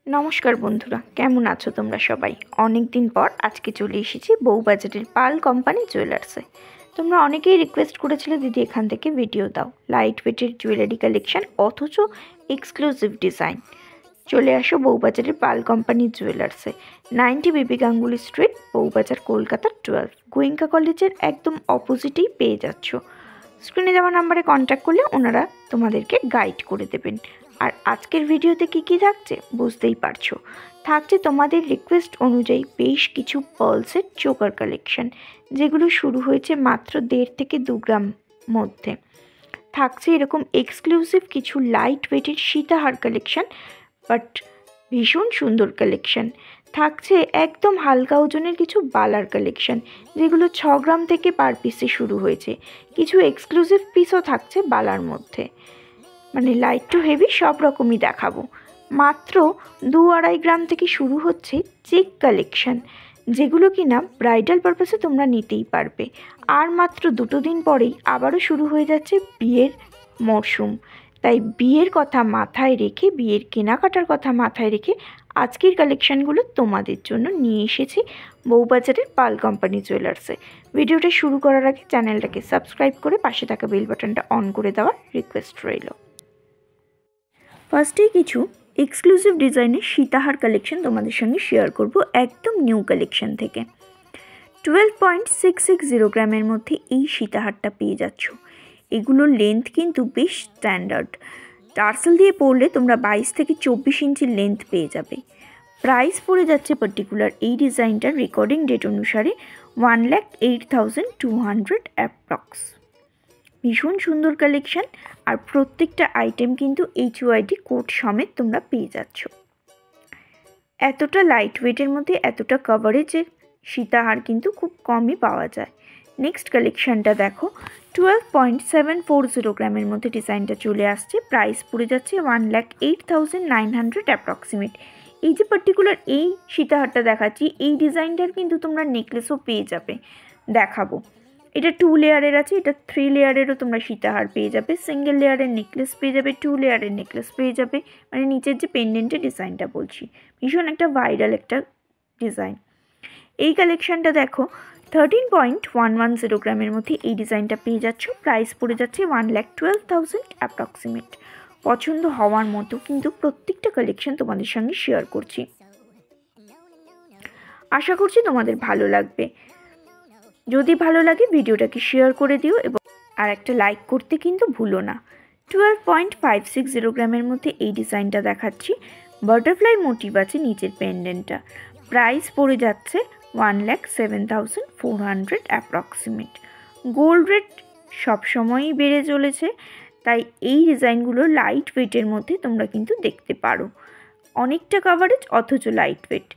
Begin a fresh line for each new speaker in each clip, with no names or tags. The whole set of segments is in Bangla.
নমস্কার বন্ধুরা, কেমন আছো তোমরা সবাই? অনেক দিন পর আজকে চলে এসেছি বউবাজারের পাল কোম্পানি জুয়েলার্সে। তোমরা অনেকেই রিকোয়েস্ট করেছিলে দিদি এখান থেকে ভিডিও দাও, লাইট ওয়েটের জুয়েলারি কালেকশন অথচ এক্সক্লুসিভ ডিজাইন। চলে আসো বউবাজারের পাল কোম্পানি জুয়েলার্সে, 90 বিবি গাঙ্গুলি স্ট্রিট, বউবাজার, কলকাতা 12। গোয়েঙ্কা কলেজের একদম অপোজিটেই পেয়ে যাচ্ছ। স্ক্রিনে দেওয়া নাম্বারে কন্ট্যাক্ট করলে ওনারা তোমাদেরকে গাইড করে দেবেন। আর আজকের ভিডিওতে কি থাকছে বুঝতেই পারছো। থাকছে তোমাদের রিকোয়েস্ট অনুযায়ী বেশ কিছু পার্লসের চোকার কালেকশন, যেগুলো শুরু হয়েছে মাত্র 1.5 থেকে 2 গ্রাম মধ্যে। থাকছে এরকম এক্সক্লুসিভ কিছু লাইট ওয়েটের সীতাহার কালেকশন, বাট ভীষণ সুন্দর কালেকশন। থাকছে একদম হালকা ওজনের কিছু বালার কালেকশন, যেগুলো 6 গ্রাম থেকে পার পিসে শুরু হয়েছে। কিছু এক্সক্লুসিভ পিসও থাকছে বালার মধ্যে, মানে লাইট টু হেভি সব রকমই দেখাবো। মাত্র 2-2.5 গ্রাম থেকে শুরু হচ্ছে চেক কালেকশন, যেগুলো কিনা ব্রাইডাল পারপাসে তোমরা নিতেই পারবে। আর মাত্র 2 দিন পরেই আবারও শুরু হয়ে যাচ্ছে বিয়ের মরশুম, তাই বিয়ের কথা মাথায় রেখে, বিয়ের কেনাকাটার কথা মাথায় রেখে আজকের কালেকশানগুলো তোমাদের জন্য নিয়ে এসেছি বউবাজারের পাল কোম্পানি জুয়েলার্সে। ভিডিওটা শুরু করার আগে চ্যানেলটাকে সাবস্ক্রাইব করে পাশে থাকা বেল বাটনটা অন করে দেওয়ার রিকোয়েস্ট রইল। ফার্স্টেই কিছু এক্সক্লুসিভ ডিজাইনের সীতাহার কালেকশন তোমাদের সঙ্গে শেয়ার করব, একদম নিউ কালেকশন থেকে। 12.660 গ্রামের মধ্যে এই সীতাহারটা পেয়ে যাচ্ছ। এগুলোর লেন্থ কিন্তু বেশ স্ট্যান্ডার্ড। টার্সেল দিয়ে পরলে তোমরা 22 থেকে 24 ইঞ্চির লেন্থ পেয়ে যাবে। প্রাইস পড়ে যাচ্ছে পার্টিকুলার এই ডিজাইনটার রেকর্ডিং ডেট অনুসারে 1,08,200 অ্যাপ্রক্স। ভীষণ সুন্দর কালেকশন, আর প্রত্যেকটা আইটেম কিন্তু HUID কোড সমেত তোমরা পেয়ে যাচ্ছ। এতটা লাইট ওয়েটের মধ্যে এতটা কভারেজের সীতাহার কিন্তু খুব কমই পাওয়া যায়। নেক্সট কালেকশনটা দেখো, 12.740 গ্রামের মধ্যে ডিজাইনটা চলে আসছে। প্রাইস পড়ে যাচ্ছে 1,08,900 অ্যাপ্রক্সিমেট। এই যে পার্টিকুলার এই সীতাহারটা দেখাচ্ছি, এই ডিজাইনটার কিন্তু তোমরা নেকলেসও পেয়ে যাবে, দেখাবো। এটা 2 লেয়ারের আছে, এটা 3 লেয়ারেরও তোমরা সীতাহার পেয়ে যাবে। সিঙ্গেল লেয়ারের নেকলেস পেয়ে যাবে, 2 লেয়ারের নেকলেস পেয়ে যাবে, মানে নিচের যে পেন্ডেন্টের ডিজাইনটা বলছি, ভীষণ একটা ভাইরাল একটা ডিজাইন। এই কালেকশানটা দেখো, 13.110 গ্রামের মধ্যে এই ডিজাইনটা পেয়ে যাচ্ছ। প্রাইস পড়ে যাচ্ছে 1,12,000 অ্যাপ্রক্সিমেট। পছন্দ হওয়ার মতো কিন্তু প্রত্যেকটা কালেকশন তোমাদের সঙ্গে শেয়ার করছি, আশা করছি তোমাদের ভালো লাগবে। যদি ভালো লাগে ভিডিওটাকে শেয়ার করে দিও, এবং আর একটা লাইক করতে কিন্তু ভুলো না। 12.560 গ্রামের মধ্যে এই ডিজাইনটা দেখাচ্ছি। বাটারফ্লাই মোটিভ আছে নিচের পেন্ডেন্টটা। প্রাইস পড়ে যাচ্ছে 1,07,400 অ্যাপ্রক্সিমেট। গোল্ড রেট সবসময়ই বেড়ে চলেছে, তাই এই ডিজাইনগুলো লাইট ওয়েটের মধ্যে তোমরা কিন্তু দেখতে পারো। অনেকটা কাভারেজ অথচ লাইট ওয়েট।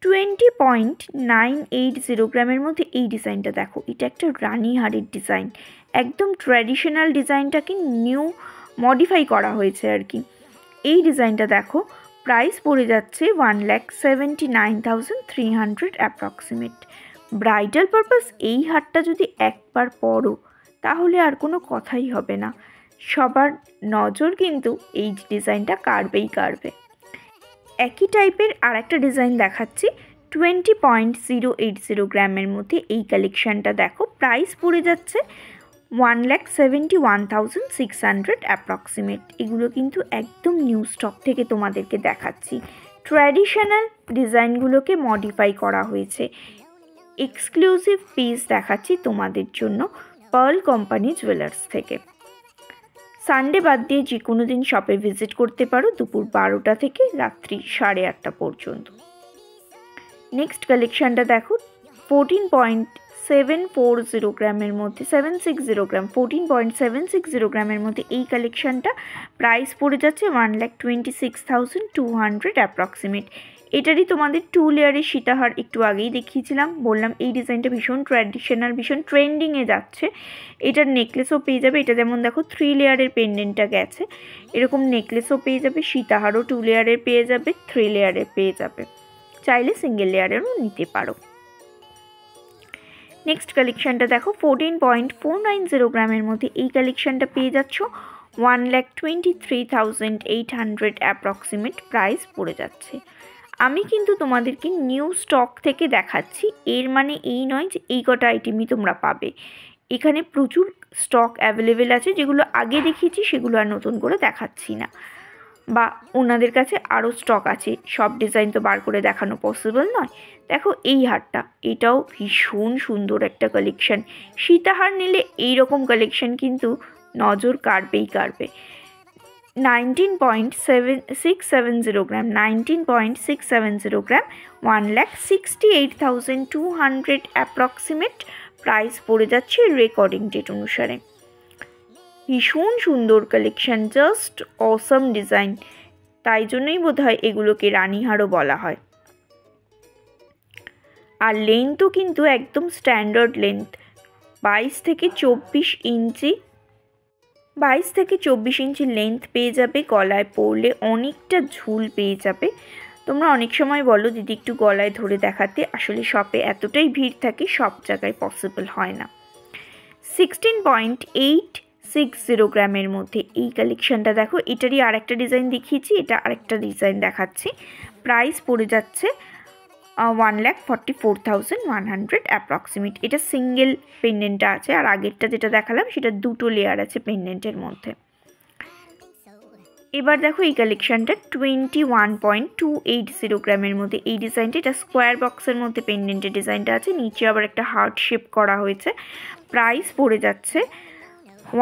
20.980 গ্রামের মধ্যে এই ডিজাইনটা দেখো, এটা একটা রানী হারের ডিজাইন। একদম ট্র্যাডিশনাল ডিজাইনটাকে নিউ মডিফাই করা হয়েছে আর কি। এই ডিজাইনটা দেখো, প্রাইস পড়ে যাচ্ছে 1,79,300 অ্যাপ্রক্সিমেট। ব্রাইডাল পারপাস এই হারটা যদি একবার পরো তাহলে আর কোনো কথাই হবে না, সবার নজর কিন্তু এই ডিজাইনটা কাড়বে। একই টাইপের আর একটা ডিজাইন দেখাচ্ছি, 20.080 গ্রামের মধ্যে এই কালেকশানটা দেখো। প্রাইস পড়ে যাচ্ছে 1,71,600 অ্যাপ্রক্সিমেট। এগুলো কিন্তু একদম নিউ স্টক থেকে তোমাদেরকে দেখাচ্ছি। ট্র্যাডিশনাল ডিজাইনগুলোকে মডিফাই করা হয়েছে। এক্সক্লুসিভ পিস দেখাচ্ছি তোমাদের জন্য পার্ল কোম্পানি জুয়েলার্স থেকে। সানডে বাদ দিয়ে যে কোনো দিন শপে ভিজিট করতে পারো দুপুর 12টা থেকে রাত্রি 8:30 পর্যন্ত। নেক্সট কালেকশানটা দেখো, 14.740 গ্রামের মধ্যে 14.760 গ্রামের মধ্যে এই কালেকশানটা। প্রাইস পড়ে যাচ্ছে 1,26,200 অ্যাপ্রক্সিমেট। এটারই তোমাদের 2 লেয়ারের সীতাহার একটু আগেই দেখিয়েছিলাম, বললাম এই ডিজাইনটা ভীষণ ট্র্যাডিশনাল, ভীষণ ট্রেন্ডিংয়ে যাচ্ছে। এটার নেকলেসও পেয়ে যাবে, এটা যেমন দেখো 3 লেয়ারের পেন্ডেন্টটা গেছে, এরকম নেকলেসও পেয়ে যাবে। সীতাহারও 2 লেয়ারের পেয়ে যাবে, 3 লেয়ারের পেয়ে যাবে, চাইলে সিঙ্গেল লেয়ারেরও নিতে পারো। নেক্সট কালেকশানটা দেখো, 14.490 গ্রামের মধ্যে এই কালেকশানটা পেয়ে যাচ্ছ। 1,23,800 অ্যাপ্রক্সিমেট প্রাইস পড়ে যাচ্ছে। আমি কিন্তু তোমাদেরকে নিউ স্টক থেকে দেখাচ্ছি, এর মানে এই নয় যে এই কটা আইটেমই তোমরা পাবে। এখানে প্রচুর স্টক অ্যাভেলেবেল আছে, যেগুলো আগে দেখিয়েছি সেগুলো আর নতুন করে দেখাচ্ছি না, বা ওনাদের কাছে আরও স্টক আছে, সব ডিজাইন তো বার করে দেখানো পসিবল নয়। দেখো এই হারটা, এটাও ভীষণ সুন্দর একটা কালেকশন। সীতাহার নিলে এইরকম কালেকশন কিন্তু নজর কাড়বেই কাড়বে। 19.670 গ্রাম, 19.670 গ্রাম, 1,68,200 অ্যাপ্রক্সিমেট প্রাইস পড়ে যাচ্ছে রেকর্ডিং ডেট অনুসারে। ভীষণ সুন্দর কালেকশন, জাস্ট অসম ডিজাইন, তাই জন্যই বোধহয় এগুলোকে রানীহারও বলা হয়। আর লেন্থও কিন্তু একদম স্ট্যান্ডার্ড লেন্থ, 22 থেকে 24 ইঞ্চি, 22 থেকে 24 ইঞ্চি লেন্থ পেয়ে যাবে। গলায় পরলে অনেকটা ঝুল পেয়ে যাবে। তোমরা অনেক সময় বলো দিদি একটু গলায় ধরে দেখাতে, আসলে শপে এতটাই ভিড় থাকে, সব জায়গায় পসিবল হয় না। 16.860 গ্রামের মধ্যে এই কালেকশনটা দেখো, এটারই আরেকটা ডিজাইন দেখিয়েছি, এটা আরেকটা ডিজাইন দেখাচ্ছি। প্রাইস পড়ে যাচ্ছে 1,44,100 অ্যাপ্রক্সিমেট। এটা সিঙ্গেল পেন্ডেন্টটা আছে, আর আগেরটা যেটা দেখালাম সেটা দুটো লেয়ার আছে পেন্ডেন্টের মধ্যে। এবার দেখো এই কালেকশনটা 21.280 গ্রামের মধ্যে এই ডিজাইনটা, এটা স্কোয়ার বক্সের মধ্যে পেন্ডেন্টের ডিজাইনটা আছে, নিচে আবার একটা হার্ট শেপ করা হয়েছে। প্রাইস পড়ে যাচ্ছে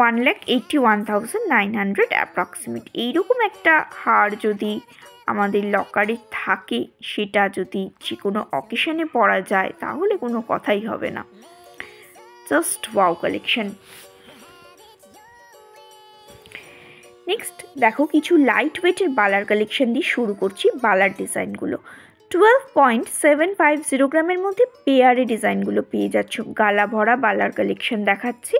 1,81,900 অ্যাপ্রক্সিমেট। এইরকম একটা হার যদি আমাদের লকারে থাকে, সেটা যদি যে কোনো অকেশনে পরা যায় তাহলে কোনো কথাই হবে না। Just wow collection. নেক্সট দেখো কিছু লাইট ওয়েটের বালার কালেকশন দিয়ে শুরু করছি। বালার ডিজাইনগুলো 12.750 গ্রামের মধ্যে পেয়ারে ডিজাইনগুলো পেয়ে যাচ্ছ। গালা ভরা বালার কালেকশন দেখাচ্ছি।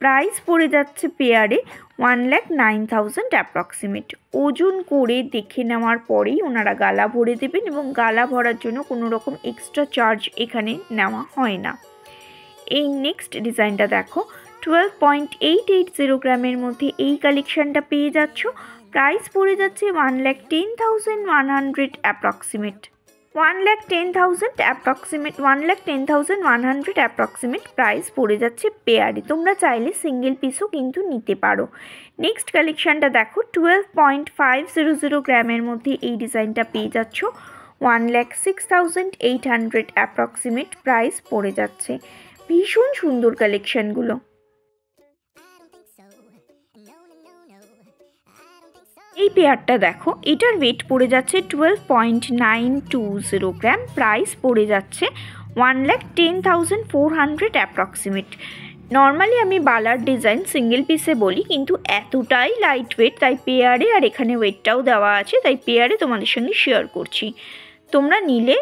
প্রাইস পড়ে যাচ্ছে পেয়ারে 1,09,000 অ্যাপ্রক্সিমেট। ওজন করে দেখে নেওয়ার পরেই ওনারা গালা ভরে দেবেন, এবং গালা ভরার জন্য কোনো রকম এক্সট্রা চার্জ এখানে নেওয়া হয় না। এই নেক্সট ডিজাইনটা দেখো, 12.880 গ্রামের মধ্যে এই কালেকশনটা পেয়ে যাচ্ছ। প্রাইস পড়ে যাচ্ছে 1,10,100 অ্যাপ্রক্সিমেট। 1,10,000 অ্যাপ্রক্সিমেট, 1,10,100 অ্যাপ্রক্সিমেট প্রাইস পড়ে যাচ্ছে পেয়ারে। তোমরা চাইলে সিঙ্গেল পিসও কিন্তু নিতে পারো। নেক্সট কালেকশনটা দেখো, 12.500 গ্রামের মধ্যে এই ডিজাইনটা পেয়ে যাচ্ছ। 1,06,800 অ্যাপ্রক্সিমেট প্রাইস পড়ে যাচ্ছে। ভীষণ সুন্দর কালেকশনগুলো। এই পেয়ারটা দেখো, এটার ওয়েট পড়ে যাচ্ছে 12.920 গ্রাম, প্রাইস পড়ে যাচ্ছে 1,10,400 অ্যাপ্রক্সিমেট। নর্মালি আমি বালার ডিজাইন সিঙ্গেল পিসে বলি, কিন্তু এতটাই লাইট ওয়েট তাই পেয়ারে, আর এখানে ওয়েটটাও দেওয়া আছে তাই পেয়ারে তোমাদের সঙ্গে শেয়ার করছি। তোমরা নিলে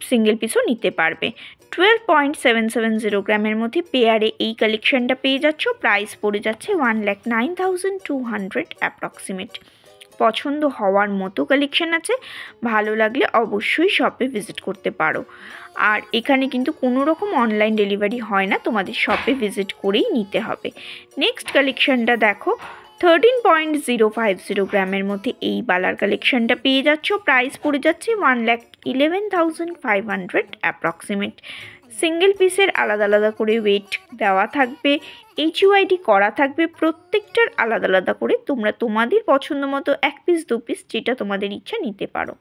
সিঙ্গেল পিসও নিতে পারবে। 12.770 গ্রামের মধ্যে পেয়ারে এই কালেকশনটা পেয়ে যাচ্ছ। প্রাইস পড়ে যাচ্ছে 1,09,200 অ্যাপ্রক্সিমেট। পছন্দ হওয়ার মতো কালেকশন আছে, ভালো লাগলে অবশ্যই শপে ভিজিট করতে পারো। আর এখানে কিন্তু কোনো রকম অনলাইন ডেলিভারি হয় না, তোমাদের শপে ভিজিট করেই নিতে হবে। নেক্সট কালেকশনটা দেখো, 13.050 গ্রামের মধ্যে এই বালার কালেকশনটা পেয়ে যাচ্ছ। প্রাইস পড়ে যাচ্ছে 1,11,500 অ্যাপ্রক্সিমেট। সিঙ্গেল পিসের আলাদা আলাদা করে ওয়েট দেওয়া থাকবে, HUID করা থাকবে, প্রত্যেকটার আলাদা আলাদা করে তোমরা তোমাদের পছন্দ মতো এক পিস দু পিস যেটা তোমাদের ইচ্ছা নিতে পারো।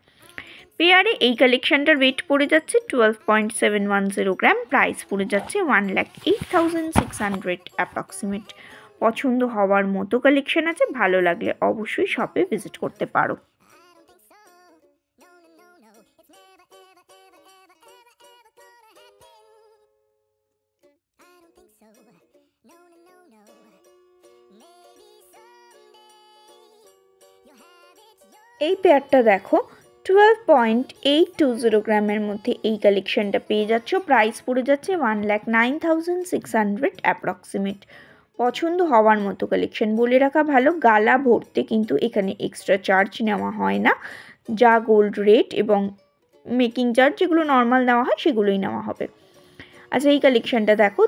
পেয়ারে এই কালেকশনটার ওয়েট পড়ে যাচ্ছে 12.710 গ্রাম, প্রাইস পড়ে যাচ্ছে 1,08,600 অ্যাপ্রক্সিমেট। পছন্দ হওয়ার মতো কালেকশন আছে, ভালো লাগলে অবশ্যই শপে ভিজিট করতে পারো। এই পেয়ারটা দেখো, 12.820 গ্রামের মধ্যে এই কালেকশনটা পেয়ে যাচ্ছ। প্রাইস পড়ে যাচ্ছে 1,09,600 অ্যাপ্রক্সিমেট। পছন্দ হওয়ার মতো কালেকশন। বলে রাখা ভালো, গালা ভরতে কিন্তু এখানে এক্সট্রা চার্জ নেওয়া হয় না, যা গোল্ড রেট এবং মেকিং চার্জ যেগুলো নর্মাল নেওয়া হয় সেগুলোই নেওয়া হবে। আচ্ছা এই কালেকশনটা দেখো,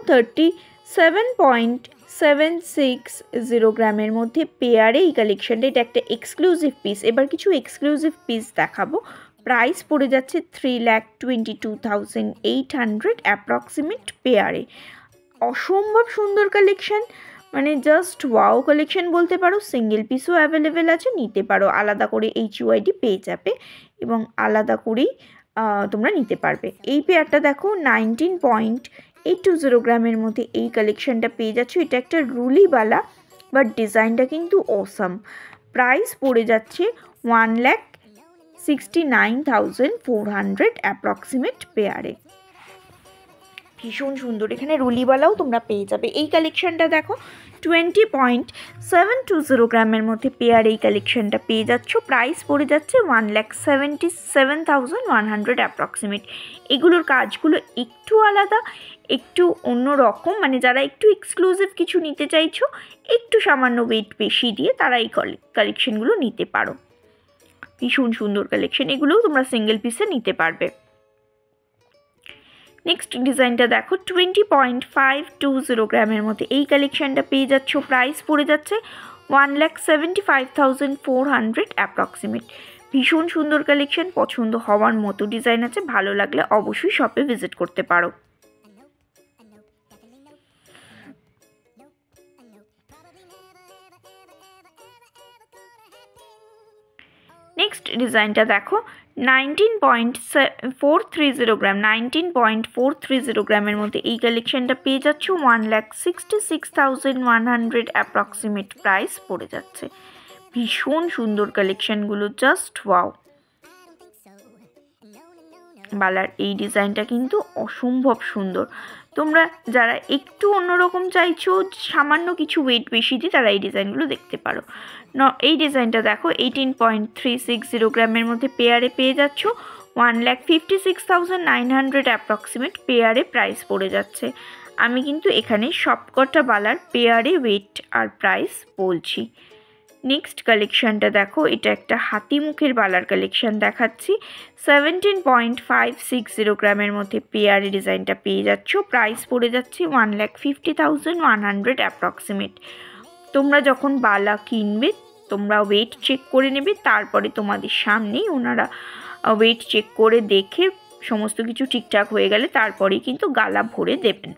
7.760 গ্রামের মধ্যে পেয়ারে এই কালেকশনটা, এটা একটা এক্সক্লুসিভ পিস। এবার কিছু এক্সক্লুসিভ পিস দেখাবো। প্রাইস পড়ে যাচ্ছে 3,22,800 অ্যাপ্রক্সিমেট পেয়ারে। অসম্ভব সুন্দর কালেকশন, মানে জাস্ট ওয়াও কালেকশন বলতে পারো। সিঙ্গেল পিসও অ্যাভেলেবেল আছে, নিতে পারো। আলাদা করে HUID পেয়ে যাবে এবং আলাদা করেই তোমরা নিতে পারবে। এই পেয়ারটা দেখো 19.820 গ্রামের মধ্যে এই কালেকশনটা পেয়ে যাচ্ছ। এটা একটা রুলিবালা, বাট ডিজাইনটা কিন্তু অসাম। প্রাইস পড়ে যাচ্ছে 1,69,400 অ্যাপ্রক্সিমেট পেয়ারে। ভীষণ সুন্দর, এখানে রুলিওয়ালাও তোমরা পেয়ে যাবে। এই কালেকশনটা দেখো 20.720 গ্রামের মধ্যে পেয়ার এই কালেকশনটা পেয়ে যাচ্ছ। প্রাইস পড়ে যাচ্ছে 1,77,100 অ্যাপ্রক্সিমেট। এগুলোর কাজগুলো একটু আলাদা, একটু অন্য রকম, মানে যারা একটু এক্সক্লুসিভ কিছু নিতে চাইছো, একটু সামান্য ওয়েট বেশি দিয়ে তারা এই কালেকশনগুলো নিতে পারো। ভীষণ সুন্দর কালেকশন, এগুলোও তোমরা সিঙ্গেল পিসে নিতে পারবে। নেক্সট ডিজাইনটা দেখো 20.520 গ্রামের মধ্যে এই কালেকশনটা পেয়ে যাচ্ছ। প্রাইস পড়ে যাচ্ছে 1,75,400 অ্যাপ্রক্সিমেট। ভীষণ সুন্দর কালেকশন, পছন্দ হওয়ার মতো ডিজাইন আছে। ভালো লাগলে অবশ্যই শপে ভিজিট করতে পারো। নেক্সট ডিজাইনটা দেখো 19.430 গ্রাম, 19.430 গ্রামের মধ্যে এই কালেকশনটা পেয়ে যাচ্ছ। 1,66,100 অ্যাপ্রক্সিমেট প্রাইস পড়ে যাচ্ছে। ভীষণ সুন্দর কালেকশনগুলো, জাস্ট ওয়াও। বালার এই ডিজাইনটা কিন্তু অসম্ভব সুন্দর। তোমরা যারা একটু অন্যরকম চাইছো, সামান্য কিছু ওয়েট বেশি দিয়ে, তারা এই ডিজাইনগুলো দেখতে পারো। এই ডিজাইনটা দেখো 18.360 গ্রামের মধ্যে পেয়ারে পেয়ে যাচ্ছ। 1,56,900 অ্যাপ্রক্সিমেট পেয়ারে প্রাইস পড়ে যাচ্ছে। আমি কিন্তু এখানে সবকটা বালার পেয়ারে ওয়েট আর প্রাইস বলছি। নেক্সট কালেকশনটা দেখো, এটা একটা হাতি মুখের বালার কালেকশন দেখাচ্ছি। 17.560 গ্রামের মধ্যে পেয়ারে ডিজাইনটা পেয়ে যাচ্ছ। প্রাইস পড়ে যাচ্ছে 1,50,100 অ্যাপ্রক্সিমেট। তোমরা যখন বালা কিনবে, তোমরা ওয়েট চেক করে নেবে, তারপরে তোমাদের সামনেই ওনারা ওয়েট চেক করে দেখে সমস্ত কিছু ঠিকঠাক হয়ে গেলে তারপরেই কিন্তু গালা ভরে দেবেন।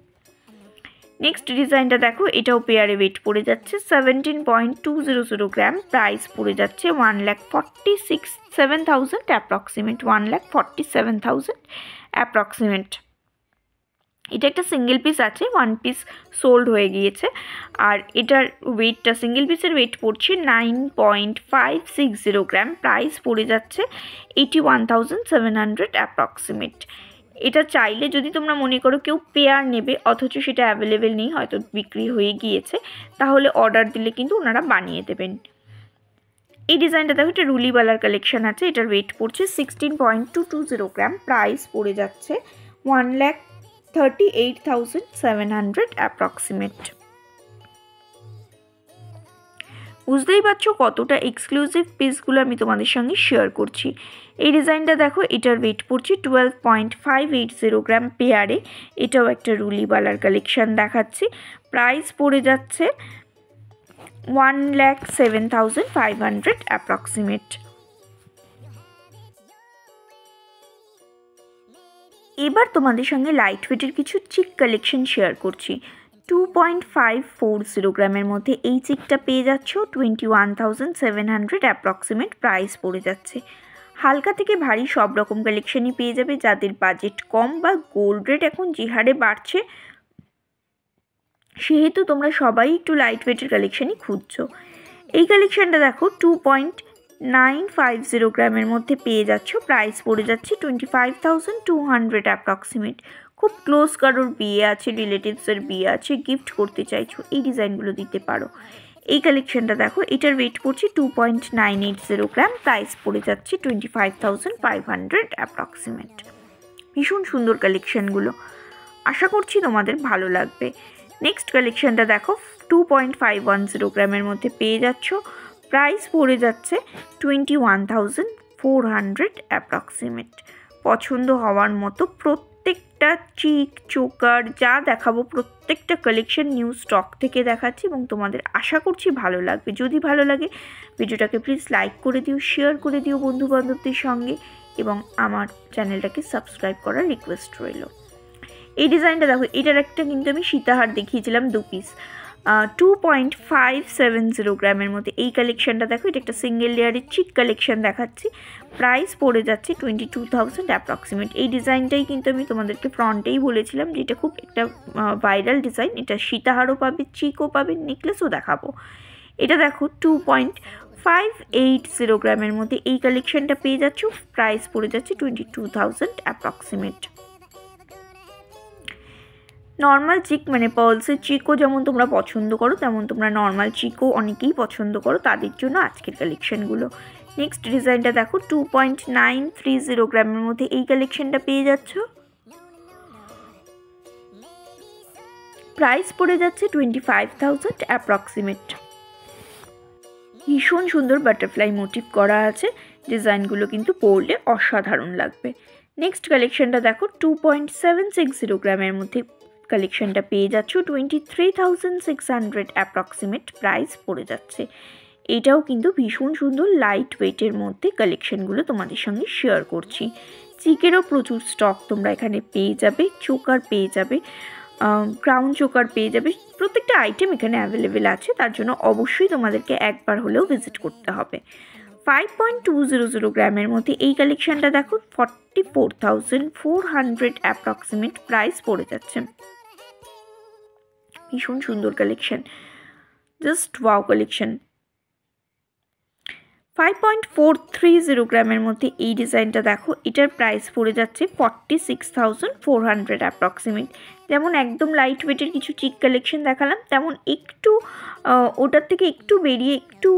নেক্সট ডিজাইনটা দেখো, এটাও পেয়ারে ওয়েট পড়ে যাচ্ছে 17.200 গ্রাম। প্রাইস পড়ে যাচ্ছে 1,47,000 অ্যাপ্রক্সিমেট, 1,47,000 অ্যাপ্রক্সিমেট। এটা একটা সিঙ্গেল পিস আছে, ওয়ান পিস সোল্ড হয়ে গিয়েছে। আর এটার ওয়েটটা, সিঙ্গেল পিসের ওয়েট পড়ছে 9.560 গ্রাম। প্রাইস পড়ে যাচ্ছে 81,700 অ্যাপ্রক্সিমেট। এটা চাইলে যদি তোমরা মনে করো কেউ পেয়ার নেবে, অথচ সেটা অ্যাভেলেবেল নেই, হয়তো বিক্রি হয়ে গিয়েছে, তাহলে অর্ডার দিলে কিন্তু ওনারা বানিয়ে দেবেন। এই ডিজাইনটা দেখো, এটা রুলিওয়ালার কালেকশন আছে। এটার ওয়েট পড়ছে 16.220 গ্রাম। প্রাইস পড়ে যাচ্ছে 1,38,700 অ্যাপ্রক্সিমেট। বুঝতেই পারছো কতটা এক্সক্লুসিভ পিসগুলো আমি তোমাদের সঙ্গে শেয়ার করছি। এই ডিজাইনটা দেখো, এটার ওয়েট পড়ছে 12.580 গ্রাম পেয়ারে। এটাও একটা রুলিওয়ালার কালেকশন দেখাচ্ছি। প্রাইস পড়ে যাচ্ছে 1,07,500 অ্যাপ্রক্সিমেট। এবার তোমাদের সঙ্গে লাইট ওয়েটের কিছু চিক কালেকশন শেয়ার করছি। 2.540 গ্রামের মধ্যে এই চিকটা পেয়ে যাচ্ছ। 21,700 অ্যাপ্রক্সিমেট প্রাইস পড়ে যাচ্ছে। হালকা থেকে ভারী সব রকম কালেকশনই পেয়ে যাবে। যাদের বাজেট কম বা গোল্ড রেট এখন যে হারে বাড়ছে, সেহেতু তোমরা সবাই একটু লাইট ওয়েটের কালেকশনই খুঁজছো। এই কালেকশনটা দেখো 2.950 গ্রামের মধ্যে পেয়ে যাচ্ছ। প্রাইস পড়ে যাচ্ছে 25,200 অ্যাপ্রক্সিমেট। খুব ক্লোজ কারোর বিয়ে আছে, রিলেটিভসের বিয়ে আছে, গিফট করতে চাইছো, এই ডিজাইনগুলো দিতে পারো। এই কালেকশনটা দেখো, এটার ওয়েট পড়ছে 2.980 গ্রাম। প্রাইস পড়ে যাচ্ছে 25,500 অ্যাপ্রক্সিমেট। ভীষণ সুন্দর কালেকশনগুলো, আশা করছি তোমাদের ভালো লাগবে। নেক্সট কালেকশনটা দেখো, 2.510 গ্রামের মধ্যে পেয়ে যাচ্ছ। প্রাইস পড়ে যাচ্ছে 21,400 অ্যাপ্রক্সিমেট। পছন্দ হওয়ার মতো প্রত্যেকটা চিক চোকার যা দেখাবো প্রত্যেকটা কালেকশন নিউ স্টক থেকে দেখাচ্ছি এবং তোমাদের আশা করছি ভালো লাগবে। যদি ভালো লাগে ভিডিওটাকে প্লিজ লাইক করে দিও, শেয়ার করে দিও বন্ধুবান্ধবদের সঙ্গে এবং আমার চ্যানেলটাকে সাবস্ক্রাইব করার রিকোয়েস্ট রইল। এই ডিজাইনটা দেখো, এটার একটা কিন্তু আমি সীতাহার দেখিয়েছিলাম 2 পিস 2.570 গ্রামের মধ্যে। এই কালেকশনটা দেখো, এটা একটা সিঙ্গেল লেয়ারের চিক কালেকশন দেখাচ্ছি। প্রাইস পড়ে যাচ্ছে 22,000 অ্যাপ্রক্সিমেট। এই ডিজাইনটাই কিন্তু আমি তোমাদেরকে ফ্রন্টেই বলেছিলাম যে এটা খুব একটা ভাইরাল ডিজাইন। এটা সীতাহারও পাবে, চিকও পাবে, নেকলেসও দেখাবো। এটা দেখো 2.580 গ্রামের মধ্যে এই কালেকশনটা পেয়ে যাচ্ছ। প্রাইস পড়ে যাচ্ছে 22,000 অ্যাপ্রক্সিমেট। নর্মাল চিক মানে পার্লসের চিকও যেমন তোমরা পছন্দ করো, তেমন তোমরা নর্মাল চিকও অনেকেই পছন্দ করো, তাদের জন্য আজকের কালেকশনগুলো। নেক্সট ডিজাইনটা দেখো 2.930 গ্রামের মধ্যে এই কালেকশনটা পেয়ে যাচ্ছ। প্রাইস পড়ে যাচ্ছে 25,000 অ্যাপ্রক্সিমেট। ভীষণ সুন্দর বাটারফ্লাই মোটিভ করা আছে, ডিজাইনগুলো কিন্তু পরলে অসাধারণ লাগবে। নেক্সট কালেকশনটা দেখো 2.760 গ্রামের মধ্যে কালেকশনটা পেয়ে যাচ্ছ। 23,600 অ্যাপ্রক্সিমেট প্রাইস পড়ে যাচ্ছে। এটাও কিন্তু ভীষণ সুন্দর লাইট ওয়েটের মধ্যে কালেকশনগুলো তোমাদের সঙ্গে শেয়ার করছি। চিকেরও প্রচুর স্টক তোমরা এখানে পেয়ে যাবে, চোকার পেয়ে যাবে, ক্রাউন চোকার পেয়ে যাবে। প্রত্যেকটা আইটেম এখানে অ্যাভেলেবেল আছে, তার জন্য অবশ্যই তোমাদেরকে একবার হলেও ভিজিট করতে হবে। 5.200 গ্রামের মধ্যে এই কালেকশনটা দেখো 44,400 অ্যাপ্রক্সিমেট প্রাইস পড়ে যাচ্ছে। ভীষণ সুন্দর কালেকশন, জাস্ট ওয়াও কালেকশন। 5.430 গ্রামের মধ্যে এই ডিজাইনটা দেখো, এটার প্রাইস পড়ে যাচ্ছে 46,400 অ্যাপ্রক্সিমেট। যেমন একদম লাইট ওয়েটের কিছু চিক কালেকশন দেখালাম, তেমন একটু ওটার থেকে একটু বেরিয়ে একটু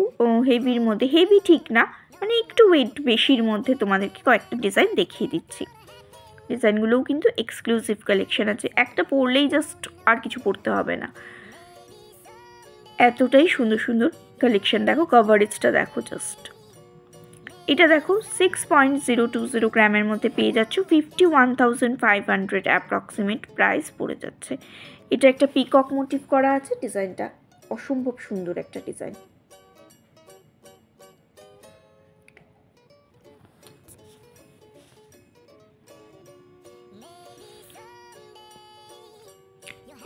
হেভির মধ্যে, হেভি ঠিক না মানে একটু ওয়েট বেশির মধ্যে তোমাদেরকে কয়েকটা ডিজাইন দেখিয়ে দিচ্ছি। ডিজাইনগুলোও কিন্তু এক্সক্লুসিভ কালেকশন আছে, একটা পরলেই জাস্ট আর কিছু পরতে হবে না, এতটাই সুন্দর সুন্দর কালেকশন। দেখো কভারেজটা দেখো জাস্ট। এটা দেখো 6.020 গ্রামের মধ্যে পেয়ে যাচ্ছ। 51,500 অ্যাপ্রক্সিমেট প্রাইস পড়ে যাচ্ছে। এটা একটা পিকক মোটিভ করা আছে, ডিজাইনটা অসম্ভব সুন্দর একটা ডিজাইন।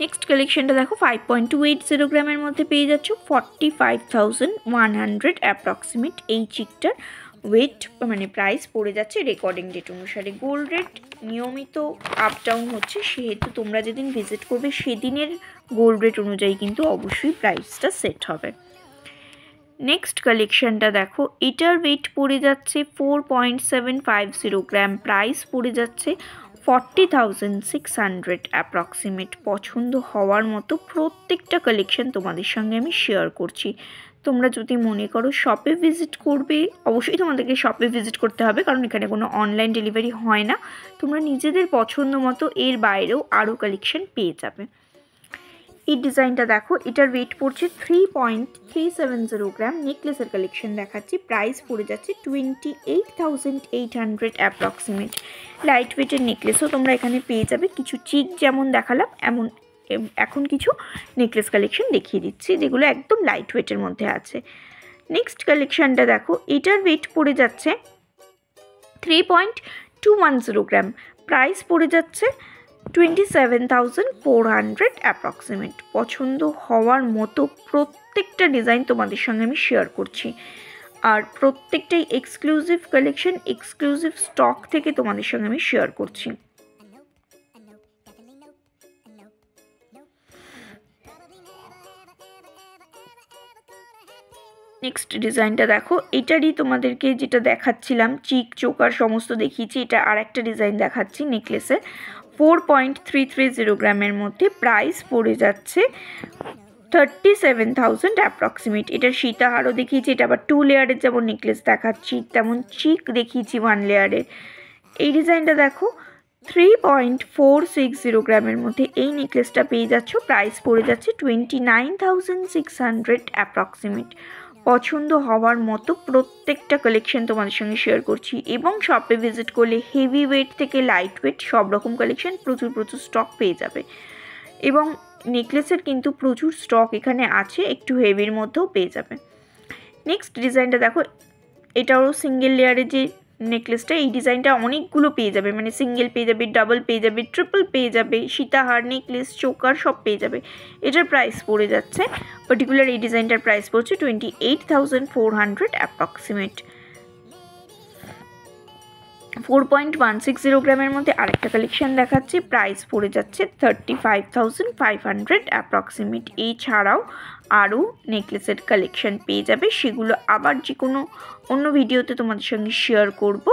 নেক্সট কালেকশনটা দেখো 5.280 গ্রামের মধ্যে পেয়ে যাচ্ছ। 45,100 অ্যাপ্রক্সিমেট এই চিকটার ওয়েট মানে প্রাইস পড়ে যাচ্ছে রেকর্ডিং ডেট অনুসারে। গোল্ড রেট নিয়মিত আপ ডাউন হচ্ছে, সেহেতু তোমরা যেদিন ভিজিট করবে সেদিনের গোল্ড রেট অনুযায়ী কিন্তু অবশ্যই প্রাইসটা সেট হবে। নেক্সট কালেকশনটা দেখো, এটার ওয়েট পড়ে যাচ্ছে 4.750 গ্রাম, প্রাইস পড়ে যাচ্ছে 40,600 অ্যাপ্রক্সিমেট। পছন্দ হওয়ার মতো প্রত্যেকটা কালেকশন তোমাদের সঙ্গে আমি শেয়ার করছি। তোমরা যদি মনে করো শপে ভিজিট করবে, অবশ্যই তোমাদেরকে শপে ভিজিট করতে হবে, কারণ এখানে কোনো অনলাইন ডেলিভারি হয় না। তোমরা নিজেদের পছন্দ মতো এর বাইরেও আরও কালেকশন পেয়ে যাবে। এই ডিজাইনটা দেখো, এটার ওয়েট পড়ছে 3.370 গ্রাম। নেকলেসের কালেকশন দেখাচ্ছি, প্রাইস পড়ে যাচ্ছে 28,800 অ্যাপ্রক্সিমেট। লাইট ওয়েটের নেকলেসও তোমরা এখানে পেয়ে যাবে। কিছু চিক যেমন দেখালাম, এখন কিছু নেকলেস কালেকশন দেখিয়ে দিচ্ছি যেগুলো একদম লাইট ওয়েটের মধ্যে আছে। নেক্সট কালেকশনটা দেখো, এটার ওয়েট পড়ে যাচ্ছে 3.210 গ্রাম, প্রাইস পড়ে যাচ্ছে 27,400 অ্যাপ্রক্সিমেট। পছন্দ হওয়ার মতো প্রত্যেকটা ডিজাইন তোমাদের সঙ্গে আমি শেয়ার করছি, আর প্রত্যেকটাই এক্সক্লুসিভ কালেকশন, এক্সক্লুসিভ স্টক থেকে তোমাদের সঙ্গে আমি শেয়ার করছি। নেক্সট ডিজাইনটা দেখো, এটারই তোমাদেরকে যেটা দেখাচ্ছিলাম চিক চোকার সমস্ত দেখিয়েছি, এটা আর একটা ডিজাইন দেখাচ্ছি নেকলেসের। 4.330 গ্রামের মধ্যে প্রাইস পড়ে যাচ্ছে 37,000 অ্যাপ্রক্সিমেট। এটার সীতাহারও দেখিয়েছি, এটা আবার 2 লেয়ারের যেমন নেকলেস দেখাচ্ছি তেমন চিক দেখিয়েছি 1 লেয়ারের। এই ডিজাইনটা দেখো 3.460 গ্রামের মধ্যে এই নেকলেসটা পেয়ে যাচ্ছ। প্রাইস পড়ে যাচ্ছে 29,600 অ্যাপ্রক্সিমেট। পছন্দ হওয়ার মতো প্রত্যেকটা কালেকশন তোমাদের সঙ্গে শেয়ার করছি। এবং শপে ভিজিট করলে হেভি ওয়েট থেকে লাইট ওয়েট সব রকম কালেকশন প্রচুর স্টক পেয়ে যাবে। এবং নেকলেসের কিন্তু প্রচুর স্টক এখানে আছে, একটু হেভির মধ্যেও পেয়ে যাবে। নেক্সট ডিজাইনটা দেখো, এটাও সিঙ্গেল লেয়ারের যে নেকলেসটা, এই ডিজাইনটা অনেকগুলো পেয়ে যাবে, মানে সিঙ্গেল পেয়ে যাবে, ডাবল পেয়ে যাবে, ট্রিপল পেয়ে যাবে, সীতাহার নেকলেস চোকার সব পেয়ে যাবে। এটার প্রাইস পড়ে যাচ্ছে, পার্টিকুলার এই ডিজাইনটার প্রাইস পড়ছে 28,400 অ্যাপ্রক্সিমেট। 4.160 গ্রামের মধ্যে আরেকটা কালেকশন দেখাচ্ছি, প্রাইস পড়ে যাচ্ছে 35,500 অ্যাপ্রক্সিমেট। এছাড়াও আরও নেকলেসের কালেকশন পেয়ে যাবে, সেগুলো আবার যে কোনো অন্য ভিডিওতে তোমাদের সঙ্গে শেয়ার করব।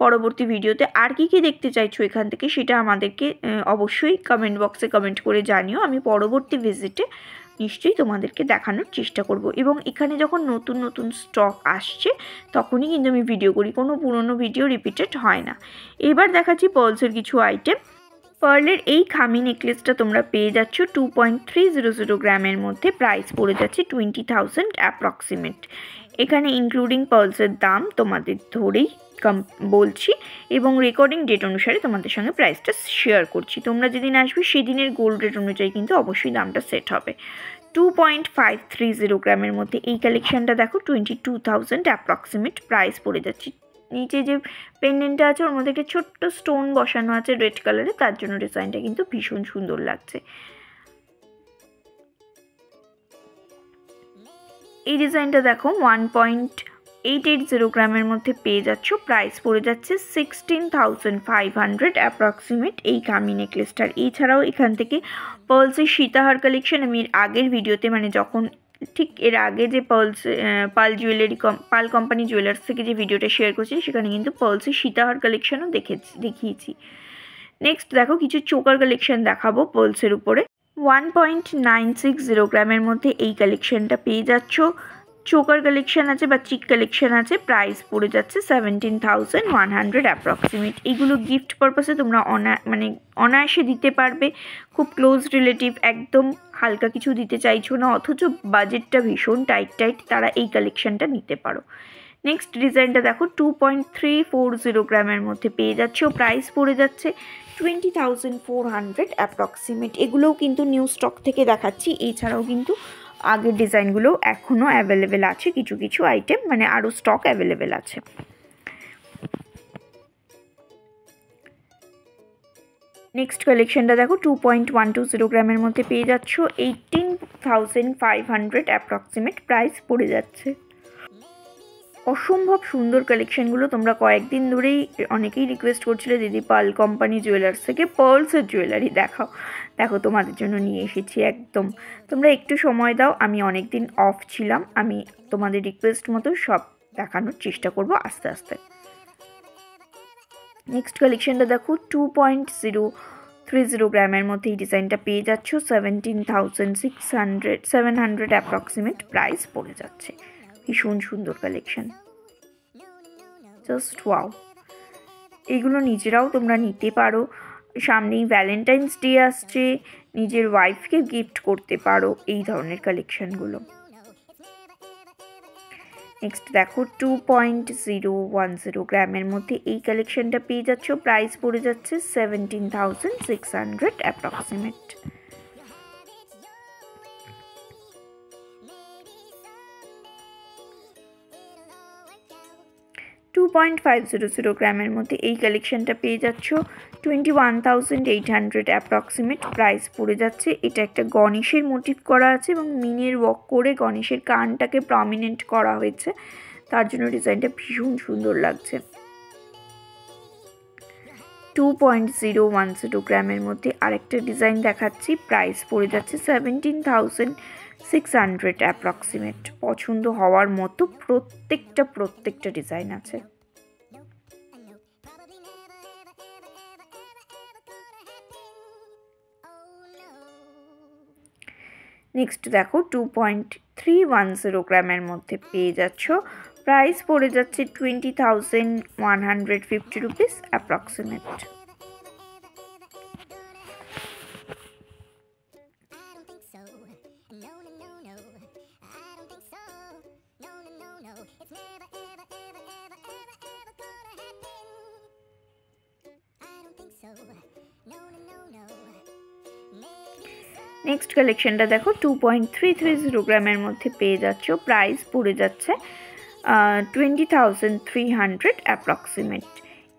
পরবর্তী ভিডিওতে আর কি দেখতে চাইছো এখান থেকে সেটা আমাদেরকে অবশ্যই কমেন্ট বক্সে কমেন্ট করে জানিও। আমি পরবর্তী ভিজিটে নিশ্চয়ই তোমাদেরকে দেখানোর চেষ্টা করব। এবং এখানে যখন নতুন স্টক আসছে তখনই কিন্তু আমি ভিডিও করি, কোনো পুরনো ভিডিও রিপিটেড হয় না। এবার দেখাচ্ছি পার্লসের কিছু আইটেম। পার্লের এই খামি নেকলেসটা তোমরা পেয়ে যাচ্ছ 2.300 গ্রামের মধ্যে, প্রাইস পড়ে যাচ্ছে 20,000 অ্যাপ্রক্সিমেট। এখানে ইনক্লুডিং পার্লসের দাম তোমাদের ধরেই বলছি এবং রেকর্ডিং ডেট অনুসারে তোমাদের সঙ্গে প্রাইসটা শেয়ার করছি। তোমরা যেদিন আসবে সেদিনের গোল্ড রেট অনুযায়ী কিন্তু অবশ্যই দামটা সেট হবে। 2.530 গ্রামের মধ্যে এই কালেকশানটা দেখো 22,000 অ্যাপ্রক্সিমেট, প্রাইস পড়ে যাচ্ছে। নিচে যে পেন্ডেন্টটা আছে ওর মধ্যে একটা ছোট্ট স্টোন বসানো আছে রেড কালারে, তার জন্য ডিজাইনটা কিন্তু ভীষণ সুন্দর লাগছে। এই ডিজাইনটা দেখো 1.880 গ্রামের মধ্যে পেয়ে যাচ্ছ, প্রাইস পড়ে যাচ্ছে 16,500 অ্যাপ্রক্সিমেট এই কামি নেকলেসটার। এছাড়াও এখান থেকে পার্লসের সীতাহার কালেকশন আমি এর আগের ভিডিওতে, মানে যখন ঠিক এর আগে যে পাল কোম্পানি জুয়েলার্স থেকে যে ভিডিওটা শেয়ার করছি সেখানে কিন্তু পার্লসের সীতাহার কালেকশনও দেখিয়েছি। নেক্সট দেখো কিছু চোকার কালেকশন দেখাবো পার্লসের উপরে। 1.960 গ্রামের মধ্যে এই কালেকশনটা পেয়ে যাচ্ছ। চোকার কালেকশন আছে বা চিক কালেকশন আছে, প্রাইস পড়ে যাচ্ছে 17,100 অ্যাপ্রক্সিমেট। এইগুলো গিফট পারপাসে তোমরা অনায়াসে দিতে পারবে। খুব ক্লোজ রিলেটিভ, একদম হালকা কিছু দিতে চাইছো না, অথচ বাজেটটা ভীষণ টাইট, তারা এই কালেকশনটা নিতে পারো। নেক্সট ডিজাইনটা দেখো 2.340 গ্রামের মধ্যে পেয়ে যাচ্ছে, প্রাইস পড়ে যাচ্ছে 20,400 অ্যাপ্রক্সিমেট। এগুলোও কিন্তু নিউ স্টক থেকে দেখাচ্ছি, এছাড়াও কিন্তু আগের ডিজাইনগুলো এখনও অ্যাভেলেবেল আছে, কিছু আইটেম মানে আরও স্টক অ্যাভেলেবেল আছে। নেক্সট কালেকশনটা দেখো 2.120 গ্রামের মধ্যে পেয়ে যাচ্ছ, 18,500 অ্যাপ্রক্সিমেট, প্রাইস পড়ে যাচ্ছে। অসম্ভব সুন্দর কালেকশনগুলো, তোমরা কয়েকদিন ধরেই অনেকেই রিকোয়েস্ট করছিলে দিদি পাল কোম্পানি জুয়েলার্স থেকে পার্লসের জুয়েলারি দেখো তোমাদের জন্য নিয়ে এসেছি একদম। তোমরা একটু সময় দাও, আমি অনেক দিন অফ ছিলাম, আমি তোমাদের রিকোয়েস্ট মতো সব দেখানোর চেষ্টা করব আস্তে আস্তে। নেক্সট কালেকশনটা দেখো 2.030 গ্রামের মধ্যে এই ডিজাইনটা পেয়ে যাচ্ছ, 17,700 অ্যাপ্রক্সিমেট, প্রাইস পড়ে যাচ্ছে। ভীষণ সুন্দর কালেকশন, জাস্ট ওয়াও। এইগুলো নিজেরাও তোমরা নিতে পারো, সামনেই ভ্যালেন্টাইন্স ডে আসছে, নিজের ওয়াইফকে গিফট করতে পারো এই ধরনের কালেকশনগুলো। নেক্সট দেখো 2.010 গ্রামের মধ্যে এই কালেকশনটা পেয়ে যাচ্ছ, প্রাইস পড়ে যাচ্ছে 17,600 অ্যাপ্রক্সিমেট। 2.500 গ্রামের মধ্যে এই কালেকশনটা পেয়ে যাচ্ছ, 21,800 অ্যাপ্রক্সিমেট, প্রাইস পড়ে যাচ্ছে। এটা একটা গণেশের মোটিভ করা আছে এবং মিনের ওয়ার্ক করে গণেশের কানটাকে প্রমিনেন্ট করা হয়েছে, তার জন্য ডিজাইনটা ভীষণ সুন্দর লাগছে। 2.010 গ্রামের মধ্যে আরেকটা ডিজাইন দেখাচ্ছি, প্রাইস পড়ে যাচ্ছে 17,600 অ্যাপ্রক্সিমেট। পছন্দ হওয়ার মতো প্রত্যেকটা ডিজাইন আছে। নেক্সট দেখো 2.310 গ্রামের মধ্যে পেয়ে যাচ্ছ, প্রাইস পড়ে যাচ্ছে 20,150 রুপিস অ্যাপ্রক্সিমেট। নেক্সট কালেকশনটা দেখো 2.330 গ্রামের মধ্যে পেয়ে যাচ্ছ। প্রাইস পড়ে যাচ্ছে 20,300 অ্যাপ্রক্সিমেট।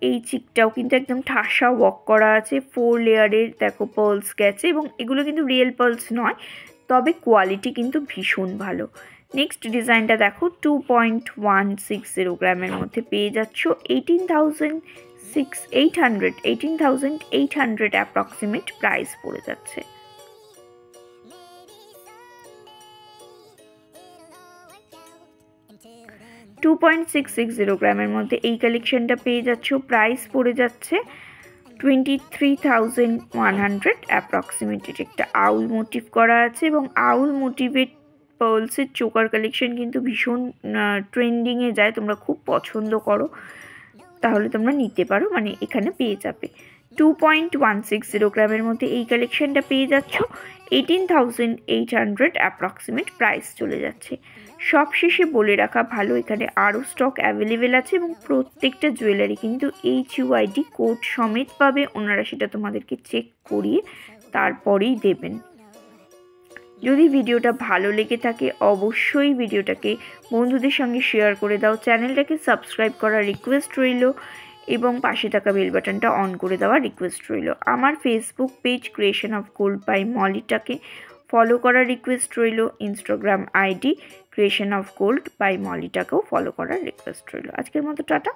এই চিকটাও কিন্তু একদম ঠাসা ওয়ার্ক করা আছে, 4 লেয়ারের দেখো পার্লস গেছে, এবং এগুলো কিন্তু রিয়েল পার্লস নয়, তবে কোয়ালিটি কিন্তু ভীষণ ভালো। নেক্সট ডিজাইনটা দেখো 2.160 গ্রামের মধ্যে পেয়ে যাচ্ছ 18,800 অ্যাপ্রক্সিমেট প্রাইস পড়ে যাচ্ছে। 2.660 গ্রামের মধ্যে এই কালেকশনটা পেয়ে যাচ্ছ। প্রাইস পড়ে যাচ্ছে 23,100 অ্যাপ্রক্সিমেট। একটা আউল মোটিভ করা আছে, এবং আউল মোটিভের পার্লসের চোকার কালেকশন কিন্তু ভীষণ ট্রেন্ডিংয়ে যায়, তোমরা খুব পছন্দ করো, তাহলে তোমরা নিতে পারো, মানে এখানে পেয়ে যাবে। 2.160 গ্রামের মধ্যে এই কালেকশনটা পেয়ে যাচ্ছ 18,800 অ্যাপ্রক্সিমেট প্রাইস চলে যাচ্ছে। সব শেষে বলে রাখা ভালো, এখানে আরও স্টক অ্যাভেলেবেল আছে, এবং প্রত্যেকটা জুয়েলারি কিন্তু HUID কোড সমেত পাবে, ওনারা সেটা তোমাদেরকে চেক করিয়ে তারপরেই দেবেন। যদি ভিডিওটা ভালো লেগে থাকে অবশ্যই ভিডিওটাকে বন্ধুদের সঙ্গে শেয়ার করে দাও, চ্যানেলটাকে সাবস্ক্রাইব করার রিকোয়েস্ট রইল, এবং পাশে থাকা বেল বাটনটা অন করে দেওয়ার রিকোয়েস্ট রইল। আমার Facebook page creation of gold by মলিটাকে ফলো করার রিকোয়েস্ট রইল, Instagram ID creation of gold by মলিটাকেও ফলো করার রিকোয়েস্ট রইল। আজকের মতো টাটা।